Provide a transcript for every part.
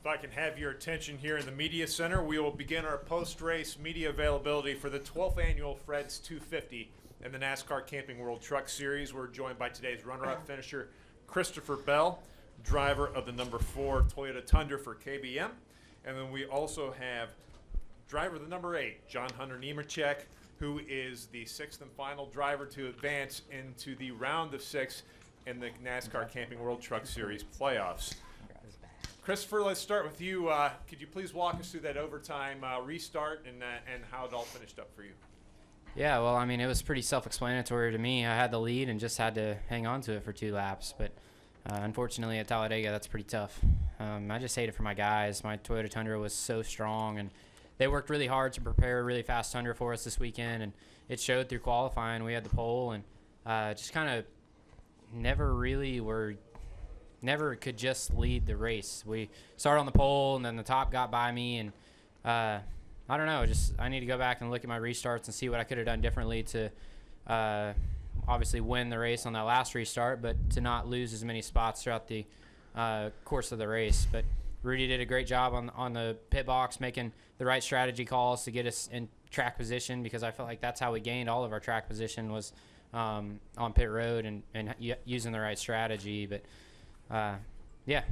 If I can have your attention here in the Media Center, we will begin our post-race media availability for the 12th annual Fred's 250 in the NASCAR Camping World Truck Series. We're joined by today's runner-up finisher, Christopher Bell, driver of the number 4 Toyota Tundra for KBM. And then we also have driver of the number 8, John Hunter Nemechek, who is the 6th and final driver to advance into the round of 6 in the NASCAR Camping World Truck Series playoffs. Christopher, let's start with you. Could you please walk us through that overtime restart and how it all finished up for you? Yeah, well, I mean, it was pretty self-explanatory to me. I had the lead and just had to hang on to it for 2 laps. But unfortunately at Talladega, that's pretty tough. I just hate it for my guys. My Toyota Tundra was so strong, and they worked really hard to prepare a really fast Tundra for us this weekend, and it showed through qualifying. We had the pole, and just kind of never could just lead the race. We started on the pole, and then the top got by me, and I don't know, I need to go back and look at my restarts and see what I could have done differently to obviously win the race on that last restart, but to not lose as many spots throughout the course of the race. But Rudy did a great job on the pit box, making the right strategy calls to get us in track position, because I felt like that's how we gained all of our track position was on pit road and using the right strategy. But yeah,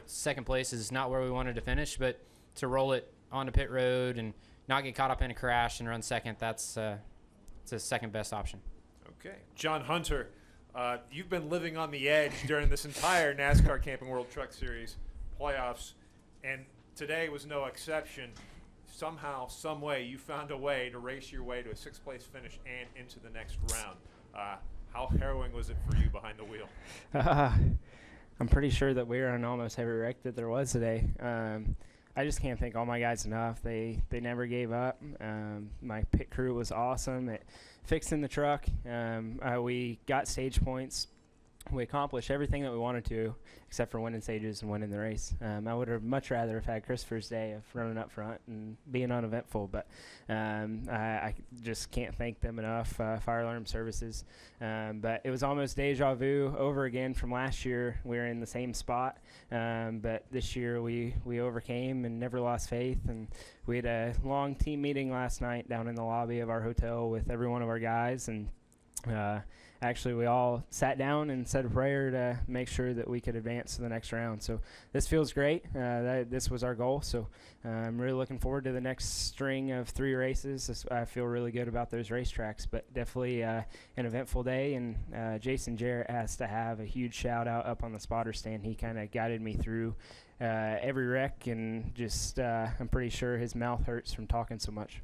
second place is not where we wanted to finish, but to roll it onto pit road and not get caught up in a crash and run second, it's the second best option. Okay. John Hunter, you've been living on the edge during this entire NASCAR Camping World Truck Series playoffs, and today was no exception. Somehow, some way, you found a way to race your way to a 6th place finish and into the next round. How harrowing was it for you behind the wheel? I'm pretty sure that we were on almost every wreck that there was today. I just can't thank all my guys enough. They never gave up. My pit crew was awesome at fixing the truck. We got stage points. We accomplished everything that we wanted to, except for winning stages and winning the race. I would have much rather have had Christopher's day of running up front and being uneventful, but I just can't thank them enough, Fire Alarm Services. But it was almost deja vu over again from last year. We were in the same spot, but this year we overcame and never lost faith. And we had a long team meeting last night down in the lobby of our hotel with every one of our guys, and actually, we all sat down and said a prayer to make sure that we could advance to the next round. So this feels great. This was our goal. So I'm really looking forward to the next string of 3 races. I feel really good about those racetracks, but definitely an eventful day. And Jason Jarrett has to have a huge shout out up on the spotter stand. He kind of guided me through every wreck, and just I'm pretty sure his mouth hurts from talking so much.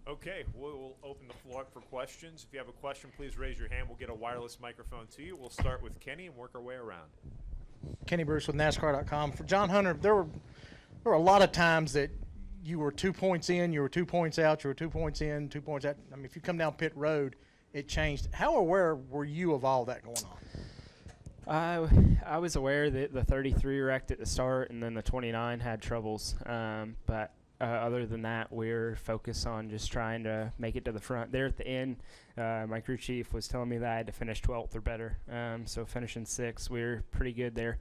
Okay, we'll open the floor up for questions. If you have a question, please raise your hand. We'll get a wireless microphone to you. We'll start with Kenny and work our way around. Kenny Bruce with NASCAR.com. For John Hunter, there were a lot of times that you were 2 points in, you were 2 points out, you were 2 points in, 2 points out. I mean, if you come down pit road, it changed. How aware were you of all that going on? I was aware that the 33 wrecked at the start, and then the 29 had troubles, but other than that, we're focused on just trying to make it to the front. There at the end, my crew chief was telling me that I had to finish 12th or better. So finishing 6th, we were pretty good there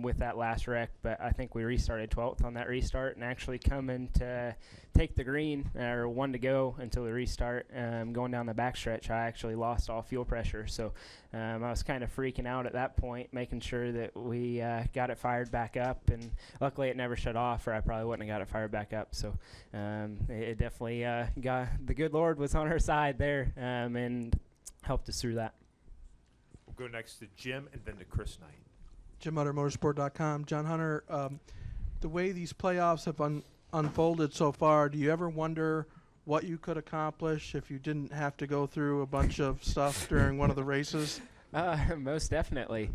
with that last wreck. But I think we restarted 12th on that restart, and actually coming to take the green, or 1 to go until the restart, going down the backstretch, I actually lost all fuel pressure. So I was kind of freaking out at that point, making sure that we got it fired back up. And luckily it never shut off, or I probably wouldn't have got it fired back up. So it definitely got, the good Lord was on our side there, and helped us through that. We'll go next to Jim and then to Chris Knight. Jim Hunter, Motorsport.com. John Hunter, the way these playoffs have unfolded so far, do you ever wonder what you could accomplish if you didn't have to go through a bunch of stuff during one of the races? Most definitely.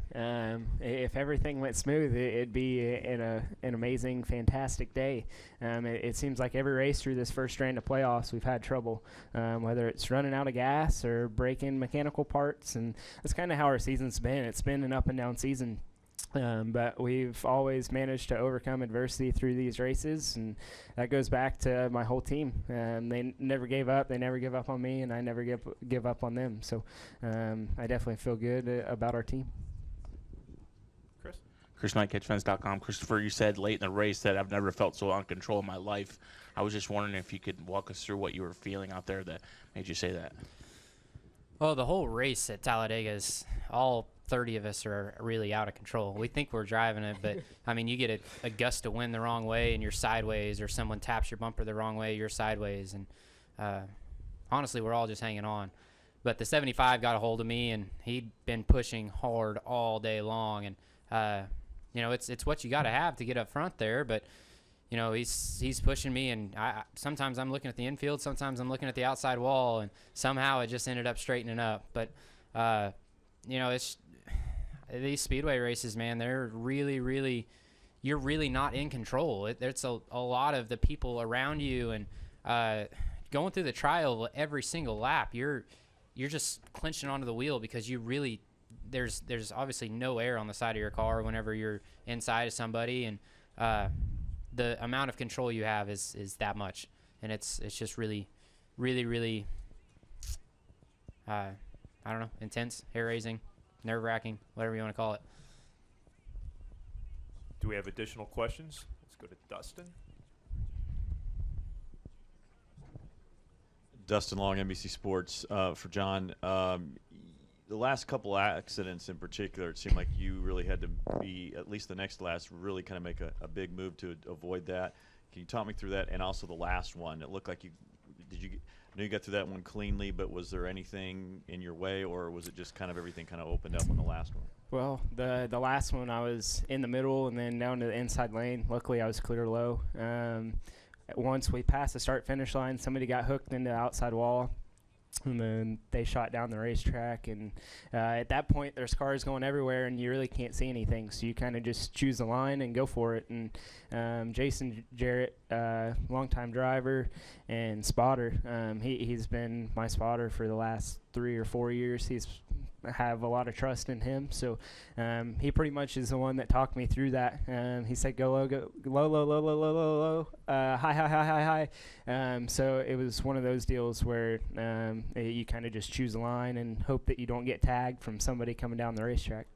If everything went smooth, it'd be an amazing, fantastic day. It seems like every race through this first strand of playoffs, we've had trouble, whether it's running out of gas or breaking mechanical parts, and that's kind of how our season's been. It's been an up and down season. But we've always managed to overcome adversity through these races, and that goes back to my whole team. They never gave up. They never give up on me, and I never give up on them. So I definitely feel good about our team. Chris? Chris Knight, CatchFence.com. Christopher, you said late in the race that I've never felt so out of control in my life. I was just wondering if you could walk us through what you were feeling out there that made you say that. Well, the whole race at Talladega is all 30 of us are really out of control. We think we're driving it, but I mean, you get a gust of wind the wrong way and you're sideways, or someone taps your bumper the wrong way, you're sideways. And honestly, we're all just hanging on. But the 75 got a hold of me, and he'd been pushing hard all day long. And you know, it's what you got to have to get up front there. But you know, he's pushing me, and sometimes I'm looking at the infield, sometimes I'm looking at the outside wall, and somehow it just ended up straightening up. But you know, it's these speedway races, man. They're really, you're really not in control. There's a lot of the people around you, and going through the trial every single lap, you're just clenching onto the wheel because you really there's obviously no air on the side of your car whenever you're inside of somebody, and the amount of control you have is that much, and it's just really I don't know, intense, hair-raising, nerve-wracking, whatever you want to call it. Do we have additional questions? Let's go to Dustin. Dustin Long, NBC Sports. For John, the last couple accidents in particular, it seemed like you really had to be, at least the next last, really kind of make a big move to avoid that. Can you talk me through that? And also the last one, it looked like I know you got through that one cleanly, but was there anything in your way, or was it just kind of everything kind of opened up on the last one? Well, the last one I was in the middle and then down to the inside lane. Luckily, I was clear low. Once we passed the start-finish line, somebody got hooked into the outside wall, and then they shot down the racetrack. And at that point, there's cars going everywhere, and you really can't see anything. So you kind of just choose the line and go for it. And Jason Jarrett, longtime driver and spotter, he's been my spotter for the last 3 or 4 years. Have a lot of trust in him, so he pretty much is the one that talked me through that. He said go low, low, high. So it was one of those deals where you kind of just choose a line and hope that you don't get tagged from somebody coming down the racetrack.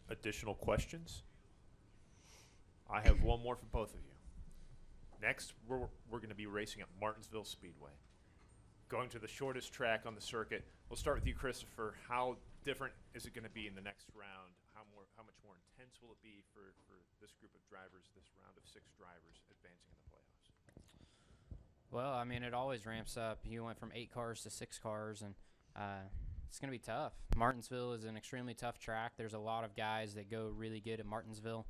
Additional questions? I have one more for both of you. Next, we're going to be racing at Martinsville Speedway, going to the shortest track on the circuit. We'll start with you, Christopher. How different is it going to be in the next round? How much more intense will it be for this group of drivers, this round of 6 drivers advancing in the playoffs? Well, I mean, it always ramps up. You went from 8 cars to 6 cars, and it's going to be tough. Martinsville is an extremely tough track. There's a lot of guys that go really good at Martinsville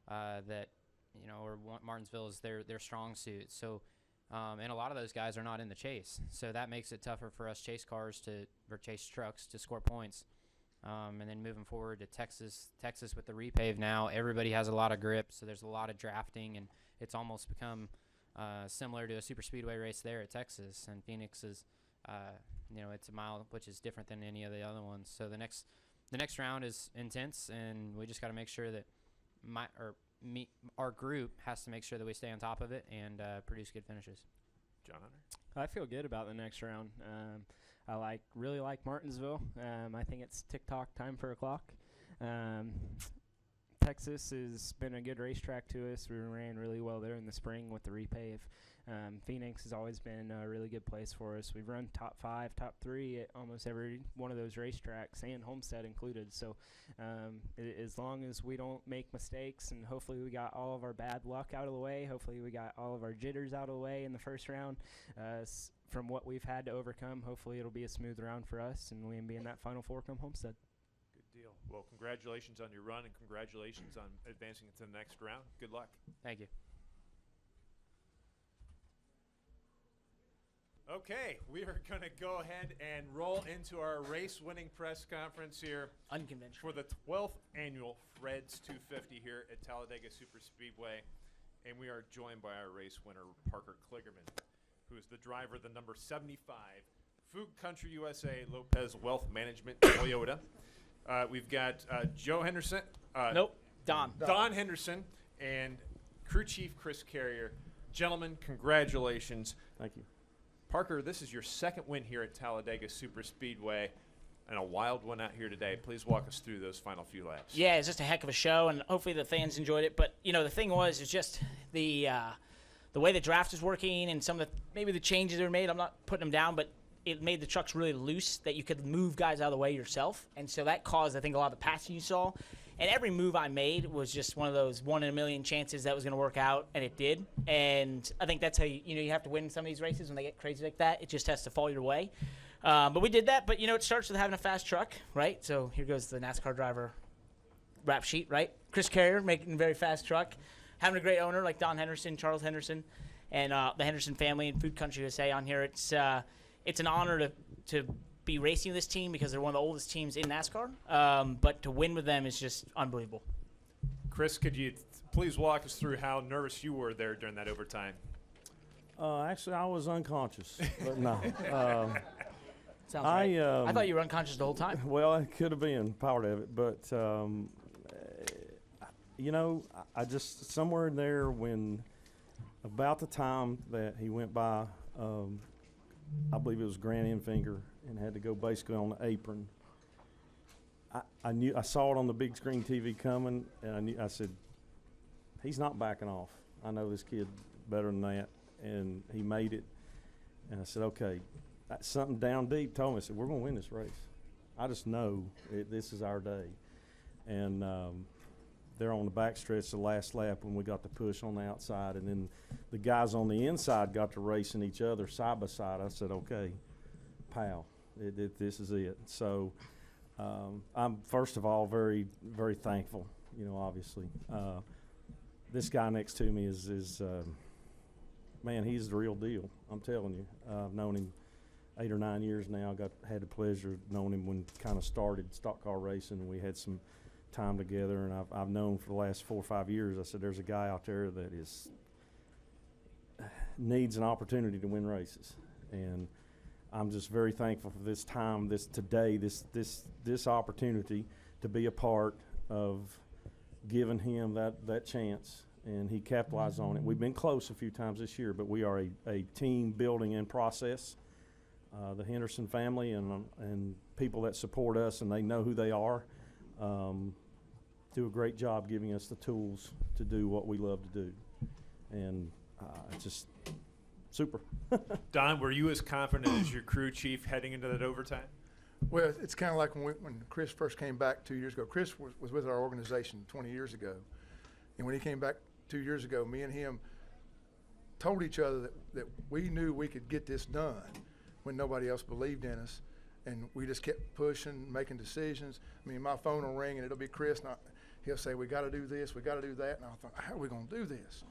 that, you know, or Martinsville is their strong suit. So, and a lot of those guys are not in the chase. So that makes it tougher for us chase trucks to score points. And then moving forward to Texas with the repave now, everybody has a lot of grip, so there's a lot of drafting, and it's almost become similar to a super speedway race there at Texas. And Phoenix is, you know, it's a mile, which is different than any of the other ones. So the next round is intense, and we just got to make sure that our group has to make sure that we stay on top of it and produce good finishes. John Hunter? I feel good about the next round. I really like Martinsville. I think it's TikTok time for a clock. Texas has been a good racetrack to us. We ran really well there in the spring with the repave. Phoenix has always been a really good place for us. We've run top 5, top 3 at almost every one of those racetracks, and Homestead included. So as long as we don't make mistakes, and hopefully we got all of our bad luck out of the way, hopefully we got all of our jitters out of the way in the first round, from what we've had to overcome, hopefully it'll be a smooth round for us, and we can be in that Final 4 come Homestead. Good deal. Well, congratulations on your run, and congratulations on advancing into the next round. Good luck. Thank you. Okay, we are going to go ahead and roll into our race-winning press conference here Unconventional. for the 12th annual Fred's 250 here at Talladega Superspeedway. And we are joined by our race winner, Parker Kligerman, who is the driver of the number 75 Food Country USA Lopez Wealth Management Toyota. We've got Joe Henderson. Don Henderson and crew chief Chris Carrier. Gentlemen, congratulations. Thank you. Parker, this is your second win here at Talladega Superspeedway. and a wild one out here today. Please walk us through those final few laps. Yeah, it's just a heck of a show, and hopefully the fans enjoyed it. But, the thing was just the way the draft is working and some of maybe the changes that were made. I'm not putting them down, but it made the trucks really loose that you could move guys out of the way yourself. And so that caused, I think, a lot of the passing you saw. And every move I made was just one of those 1 in a million chances that was going to work out, and it did. And I think that's how you have to win some of these races when they get crazy like that. It just has to fall your way. But we did that. But, it starts with having a fast truck, right? So here goes the NASCAR driver rap sheet, right? Chris Carrier making a very fast truck, having a great owner like Don Henderson, Charles Henderson, and the Henderson family and Food Country USA on here. It's an honor to be racing with this team because they're one of the oldest teams in NASCAR. But to win with them is just unbelievable. Chris, could you please walk us through how nervous you were there during that overtime? Actually, I was unconscious, but no. Sounds right. I thought you were unconscious the whole time. Well, it could have been part of it, but I just somewhere in there when about the time that he went by, I believe it was Grant Enfinger, and had to go basically on the apron. I saw it on the big screen TV coming, and I said, he's not backing off. I know this kid better than that, and he made it. And I said, okay, something down deep told me, I said, we're going to win this race. I just know this is our day. And they're on the backstretch the last lap when we got the push on the outside, and then the guys on the inside got to racing each other side by side. I said, okay, pal, this is it. So I'm first of all very, very thankful, obviously. This guy next to me is man, he's the real deal. I'm telling you. I've known him 8 or 9 years now. Had the pleasure of knowing him when kind of started stock car racing. We had some time together, and I've known for the last 4 or 5 years. I said, there's a guy out there that needs an opportunity to win races, and I'm just very thankful for this time, this opportunity to be a part of giving him that chance, and he capitalized on it. We've been close a few times this year, but we are a team building in process. The Henderson family and people that support us, and they know who they are, do a great job giving us the tools to do what we love to do. And it's just super. Don, were you as confident as your crew chief heading into that overtime? Well, it's kind of like when Chris first came back 2 years ago. Chris was with our organization 20 years ago. And when he came back 2 years ago, me and him told each other that we knew we could get this done when nobody else believed in us. And we just kept pushing, making decisions. I mean, my phone will ring and it'll be Chris, and he'll say, we got to do this, we got to do that. And I thought, how are we going to do this?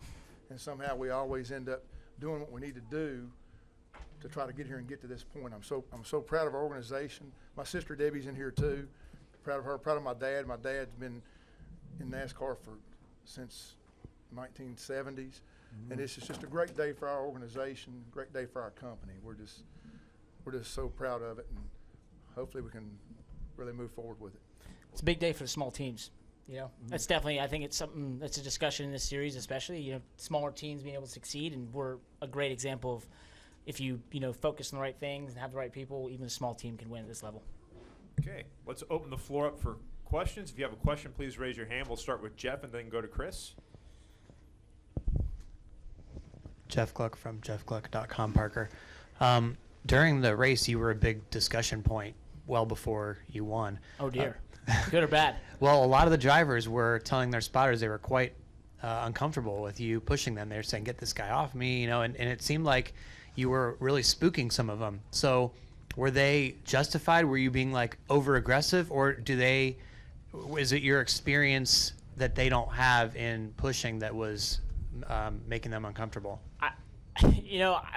And somehow we always end up doing what we need to do to try to get here and get to this point. I'm so proud of our organization. My sister Debbie's in here too. Proud of her, proud of my dad. My dad's been in NASCAR since 1970s. Mm-hmm. And it's just a great day for our organization, great day for our company. We're just so proud of it, and hopefully we can really move forward with it. It's a big day for the small teams. That's definitely, I think it's something that's a discussion in this series, especially, smaller teams being able to succeed. And we're a great example of if you, focus on the right things and have the right people, even a small team can win at this level. Okay, let's open the floor up for questions. If you have a question, please raise your hand. We'll start with Jeff and then go to Chris. Jeff Gluck from jeffgluck.com, Parker. During the race, you were a big discussion point well before you won. Oh, dear. Good or bad? Well, a lot of the drivers were telling their spotters they were quite uncomfortable with you pushing them. They were saying, get this guy off me, and it seemed like you were really spooking some of them. So were they justified? Were you being, over-aggressive, or is it your experience that they don't have in pushing that was making them uncomfortable? I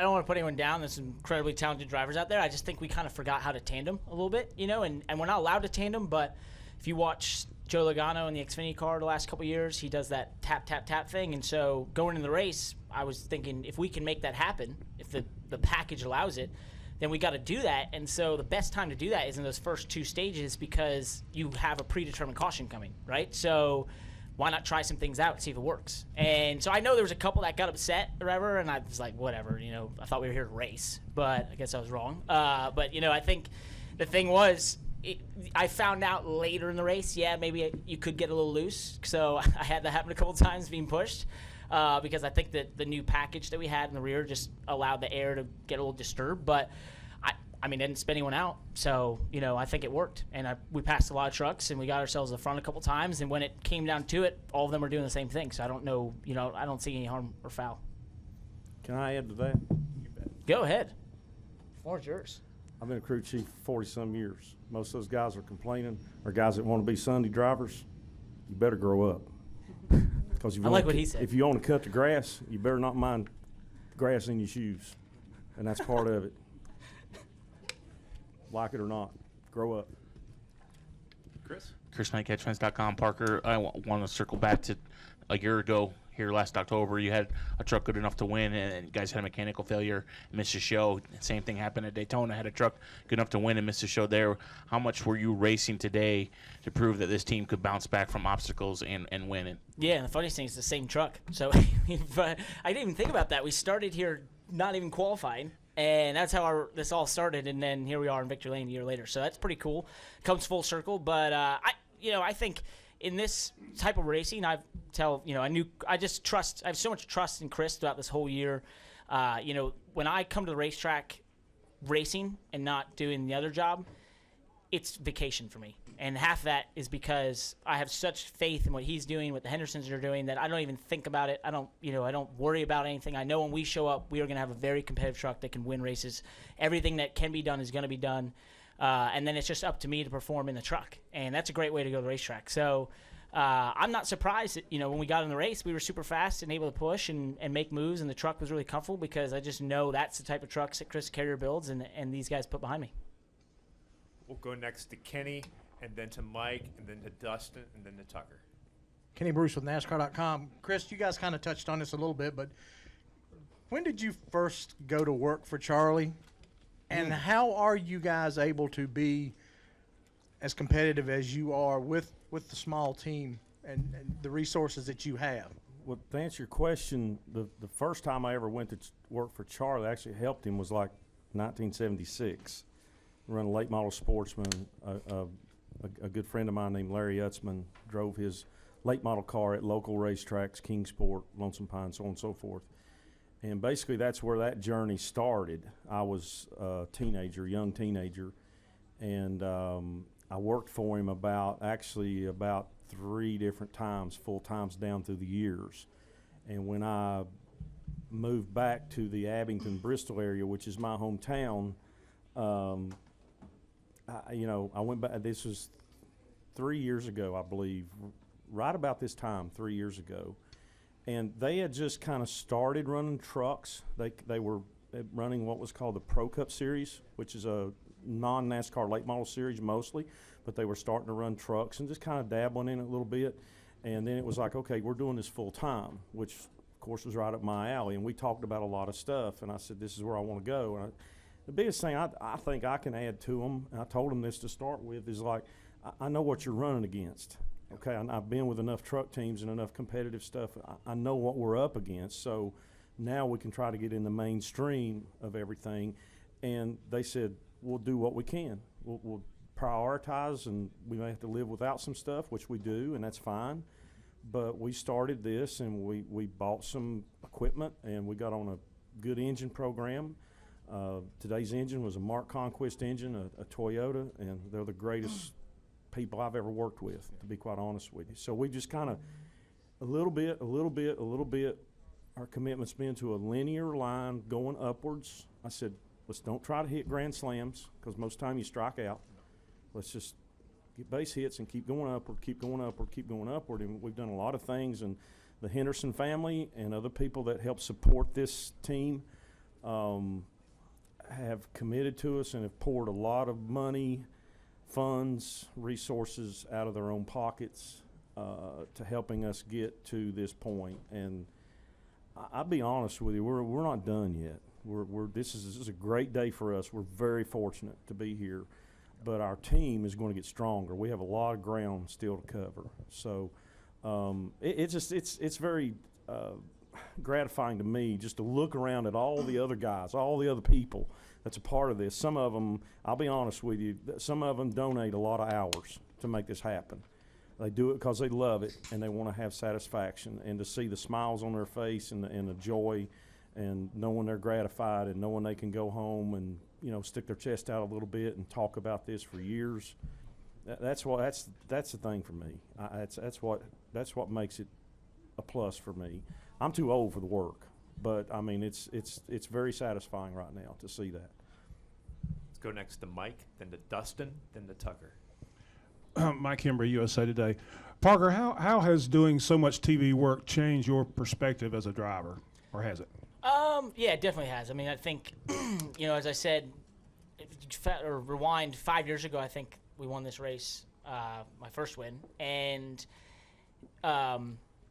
don't want to put anyone down. There's some incredibly talented drivers out there. I just think we kind of forgot how to tandem a little bit, and we're not allowed to tandem, but if you watch Joe Logano in the Xfinity car the last couple of years, he does that tap, tap, tap thing. And so going into the race, I was thinking if we can make that happen, if the package allows it, then we got to do that. And so the best time to do that is in those first two stages because you have a predetermined caution coming, right? So why not try some things out and see if it works? And so I know there was a couple that got upset or whatever, and I was like, whatever, I thought we were here to race, but I guess I was wrong. But, I think the thing was I found out later in the race, maybe you could get a little loose. So I had that happen a couple times being pushed because I think that the new package that we had in the rear just allowed the air to get a little disturbed. But I mean, it didn't spin anyone out. So, I think it worked. And we passed a lot of trucks, and we got ourselves to the front a couple times. And when it came down to it, all of them were doing the same thing. So I don't know, I don't see any harm or foul. Can I add to that? Go ahead. The floor is yours. I've been a crew chief for 40-some years. Most of those guys are complaining, or guys that want to be Sunday drivers. You better grow up. Because I like what he said. If you want to cut the grass, you better not mind grass in your shoes. And that's part of it. Like it or not, grow up. Chris? ChrisKnightCatchFence.com. Parker, I want to circle back to a year ago here last October. You had a truck good enough to win, and you guys had a mechanical failure, missed a show. Same thing happened at Daytona. Had a truck good enough to win and missed a show there. How much were you racing today to prove that this team could bounce back from obstacles and win it? Yeah, and the funniest thing is the same truck. So I didn't even think about that. We started here not even qualifying. And that's how this all started, and then here we are in Victory Lane a year later. So that's pretty cool. Comes full circle, but I think in this type of racing, I have so much trust in Chris throughout this whole year. When I come to the racetrack racing and not doing the other job, it's vacation for me. And half that is because I have such faith in what he's doing, what the Hendersons are doing, that I don't even think about it. I don't worry about anything. I know when we show up, we are going to have a very competitive truck that can win races. Everything that can be done is going to be done. And then it's just up to me to perform in the truck. And that's a great way to go to the racetrack. So I'm not surprised that, when we got in the race, we were super fast and able to push and make moves, and the truck was really comfortable because I just know that's the type of trucks that Chris Carrier builds and these guys put behind me. We'll go next to Kenny, and then to Mike, and then to Dustin, and then to Tucker. Kenny Bruce with NASCAR.com. Chris, you guys kind of touched on this a little bit, but when did you first go to work for Charlie? And how are you guys able to be as competitive as you are with the small team and the resources that you have? Well, to answer your question, the first time I ever went to work for Charlie, actually helped him, was like 1976. Run a late model Sportsman. A good friend of mine named Larry Utzman drove his late model car at local racetracks, Kingsport, Lonesome Pine, so on and so forth. And basically that's where that journey started. I was a young teenager, and I worked for him about 3 different times, full times down through the years. And when I moved back to the Abington, Bristol area, which is my hometown, I went back. This was 3 years ago, I believe, right about this time, 3 years ago. And they had just kind of started running trucks. They were running what was called the Pro Cup Series, which is a non-NASCAR late model series mostly, but they were starting to run trucks and just kind of dabbling in it a little bit. And then it was like, okay, we're doing this full time, which of course was right up my alley. And we talked about a lot of stuff, and I said, this is where I want to go. And the biggest thing I think I can add to them, and I told them this to start with, is like, I know what you're running against. Okay, I've been with enough truck teams and enough competitive stuff. I know what we're up against. So now we can try to get in the mainstream of everything. And they said, we'll do what we can. We'll prioritize, and we may have to live without some stuff, which we do, and that's fine. But we started this, and we bought some equipment, and we got on a good engine program. Today's engine was a Mark Conquest engine, a Toyota, and they're the greatest people I've ever worked with, to be quite honest with you. So we just kind of a little bit, our commitment's been to a linear line going upwards. I said, let's don't try to hit grand slams, because most time you strike out. Let's just get base hits and keep going upward, keep going upward, keep going upward. And we've done a lot of things, and the Henderson family and other people that help support this team have committed to us and have poured a lot of money, funds, resources out of their own pockets to helping us get to this point. And I'll be honest with you, we're not done yet. This is a great day for us. We're very fortunate to be here, but our team is going to get stronger. We have a lot of ground still to cover. So it's very gratifying to me just to look around at all the other guys, all the other people that's a part of this. Some of them, I'll be honest with you, some of them donate a lot of hours to make this happen. They do it because they love it and they want to have satisfaction, and to see the smiles on their face and the joy and knowing they're gratified and knowing they can go home and, you know, stick their chest out a little bit and talk about this for years. That's the thing for me. That's what makes it a plus for me. I'm too old for the work, but I mean it's very satisfying right now to see that. Let's go next to Mike, then to Dustin, then to Tucker. Mike Hember, USA Today. Parker, how has doing so much TV work changed your perspective as a driver, or has it? Yeah, it definitely has. I mean, I think, you know, as I said, if you rewind 5 years ago, I think we won this race, my first win, and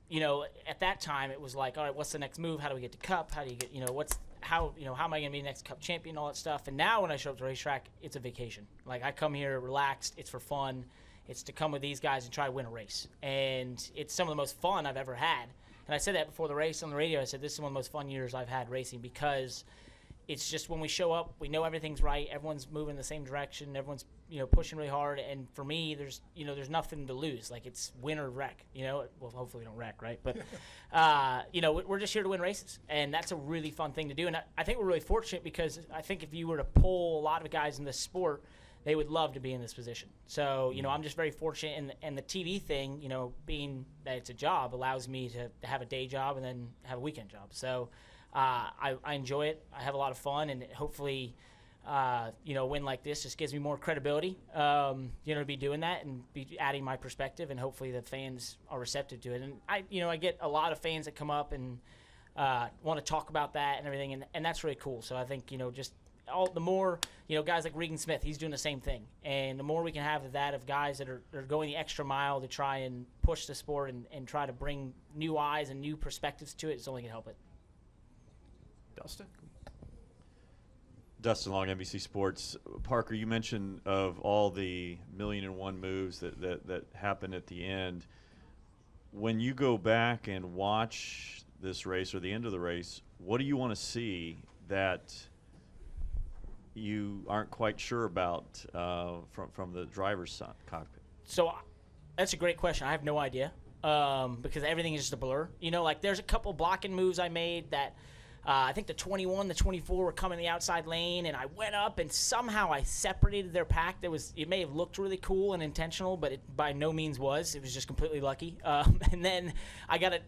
you know, at that time it was like, all right, what's the next move? How do we get to Cup? How do you get, you know, how am I going to be the next Cup champion? All that stuff. And now when I show up to the racetrack, it's a vacation. Like, I come here relaxed. It's for fun. It's to come with these guys and try to win a race. And it's some of the most fun I've ever had. And I said that before the race on the radio. I said, this is one of the most fun years I've had racing, because it's just when we show up, we know everything's right. Everyone's moving in the same direction. Everyone's, you know, pushing really hard. And for me, there's nothing to lose. Like, it's win or wreck, you know. Well, hopefully we don't wreck, right? But, you know, we're just here to win races. And that's a really fun thing to do. And I think we're really fortunate, because I think if you were to poll a lot of guys in this sport, they would love to be in this position. So, you know, I'm just very fortunate. And the TV thing, you know, being that it's a job, allows me to have a day job and then have a weekend job. So I enjoy it. I have a lot of fun. And hopefully, you know, a win like this just gives me more credibility, you know, to be doing that and be adding my perspective. And hopefully the fans are receptive to it. And I get a lot of fans that come up and want to talk about that and everything. And that's really cool. So I think, you know, just the more, you know, guys like Regan Smith, he's doing the same thing. And the more we can have of that, of guys that are going the extra mile to try and push the sport and try to bring new eyes and new perspectives to it, it's only going to help it. Dustin Long, NBC Sports. Parker, you mentioned of all the 1,000,001 moves that happened at the end. When you go back and watch this race or the end of the race, what do you want to see that you aren't quite sure about from the driver's cockpit? So that's a great question. I have no idea, because everything is just a blur. You know, like, there's a couple blocking moves I made that I think the 21, the 24 were coming the outside lane, and I went up and somehow I separated their pack. It may have looked really cool and intentional, but it by no means was. It was just completely lucky. And then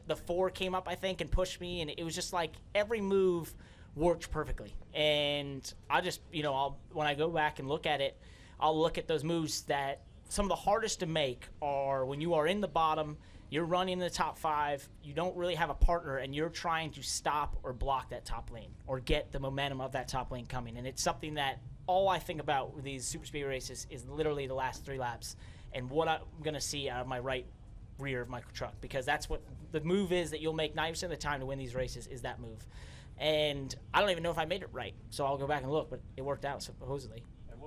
the 4 came up, I think, and pushed me, and it was just like every move worked perfectly. And I just, you know, when I go back and look at it, I'll look at those moves that some of the hardest to make are when you are in the bottom, you're running in the top 5, you don't really have a partner, and you're trying to stop or block that top lane or get the momentum of that top lane coming. And it's something that all I think about with these super speed races is literally the last 3 laps and what I'm going to see out of my right rear of my truck, because that's what the move is that you'll make 90% of the time to win these races, is that move. And I don't even know if I made it right, so I'll go back and look, but it worked out supposedly. And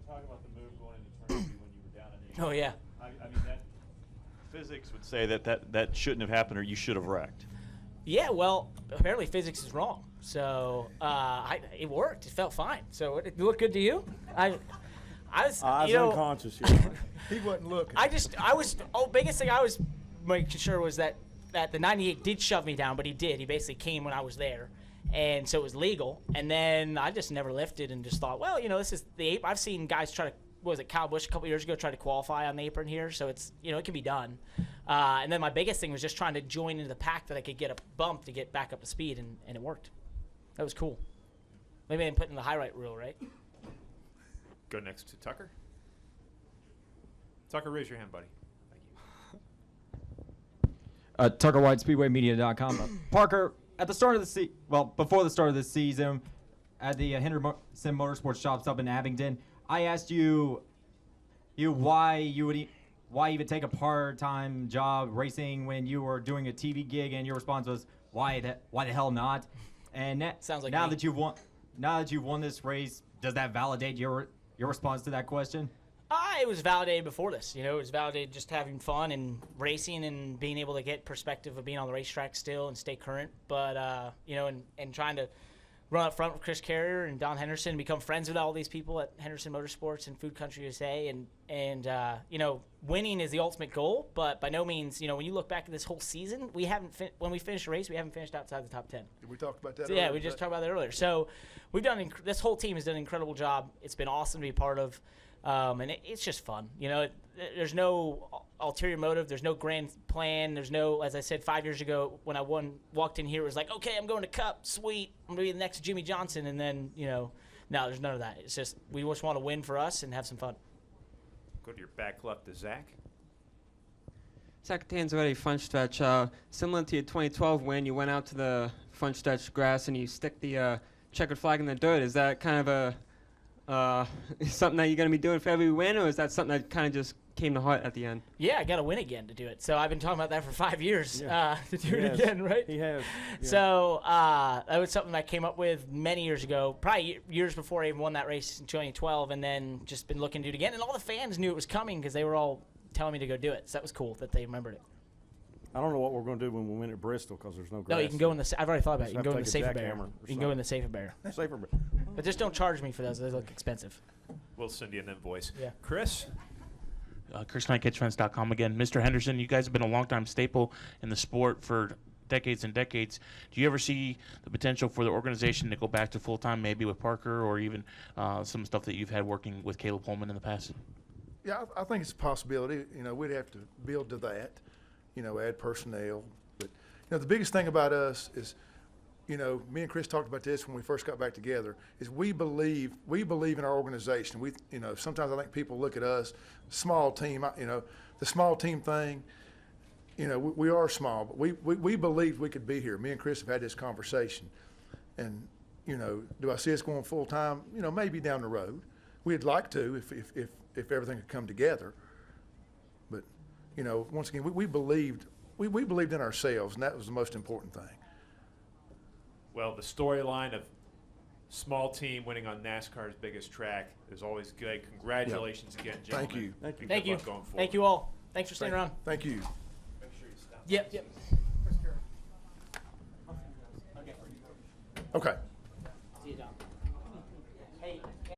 talking about the move going into turn 2 when you were down in the Oh, yeah. I mean, that physics would say that shouldn't have happened, or you should have wrecked. Yeah, well, apparently physics is wrong. So it worked. It felt fine. So it looked good to you? I was, you know, unconscious. He wasn't looking. Biggest thing I was making sure was that the 98 did shove me down, but he did. He basically came when I was there. And so it was legal. And then I just never lifted and just thought, well, you know, this is the apron. I've seen guys try to, what was it, Kyle Busch a couple years ago, try to qualify on the apron here. So it's, you know, it can be done. And then my biggest thing was just trying to join into the pack that I could get a bump to get back up to speed, and it worked. That was cool. Maybe I didn't put in the highlight reel, right? Go next to Tucker. Tucker, raise your hand, buddy. Thank you. Tucker White, SpeedwayMedia.com. Parker, at the start of the before the start of the season, at the Henderson Motorsports shops up in Abingdon, I asked you why even take a part-time job racing when you were doing a TV gig, and your response was, why the hell not? And Sounds like now me. that you've won this race, does that validate your response to that question? It was validated before this. It was validated just having fun and racing and being able to get perspective of being on the racetrack still and stay current. But, and trying to run up front with Chris Carrier and Don Henderson and become friends with all these people at Henderson Motorsports and Food Country USA. And winning is the ultimate goal. But by no means, when you look back at this whole season, when we finished a race, we haven't finished outside the top 10. We talked about that So, earlier. yeah, we just talked about that earlier. So we've done this whole team has done an incredible job. It's been awesome to be a part of. And it's just fun. There's no ulterior motive. There's no grand plan. There's no, as I said 5 years ago when I walked in here, it was like, okay, I'm going to Cup. Sweet. I'm going to be the next Jimmy Johnson. And then, no, there's none of that. It's just we just want to win for us and have some fun. Go to your back left to Zach. Zach Tanzaretti, front stretch. Similar to your 2012 win, you went out to the front stretch grass and you stick the checkered flag in the dirt. Is that kind of something that you're going to be doing for every win, or is that something that kind of just came to heart at the end? Yeah, I got to win again to do it. So I've been talking about that for 5 years to do it has. again, right? He has. Yeah. So that was something I came up with many years ago, probably years before I even won that race in 2012, and then just been looking to do it again. And all the fans knew it was coming because they were all telling me to go do it. So that was cool that they remembered it. I don't know what we're going to do when we win at Bristol because there's no grass. No, you can go in the. I've already thought about it. You can Just go in the have to safer take a bear. jackhammer or You can go in the safer bear. Safer bear. But just don't charge me for those. They look expensive. We'll send you an invoice. Yeah. Chris? ChrisKnightKidsFriends.com again. Mr. Henderson, you guys have been a longtime staple in the sport for decades and decades. Do you ever see the potential for the organization to go back to full-time, maybe with Parker, or even some stuff that you've had working with Caleb Pullman in the past? Yeah, I think it's a possibility. We'd have to build to that, add personnel. But, the biggest thing about us is, me and Chris talked about this when we first got back together, is we believe in our organization. Sometimes I think people look at us, small team, the small team thing, we are small, but we believed we could be here. Me and Chris have had this conversation. And, do I see us going full time? Maybe down the road. We'd like to if everything could come together. But, once again, we believed in ourselves, and that was the most important thing. Well, the storyline of small team winning on NASCAR's biggest track is always good. Congratulations again, gentlemen. Thank you. Thank you. Thank you. Good luck going forward. Thank you all. Thanks for staying around. Thank you. Make sure you stop. Yep. Okay.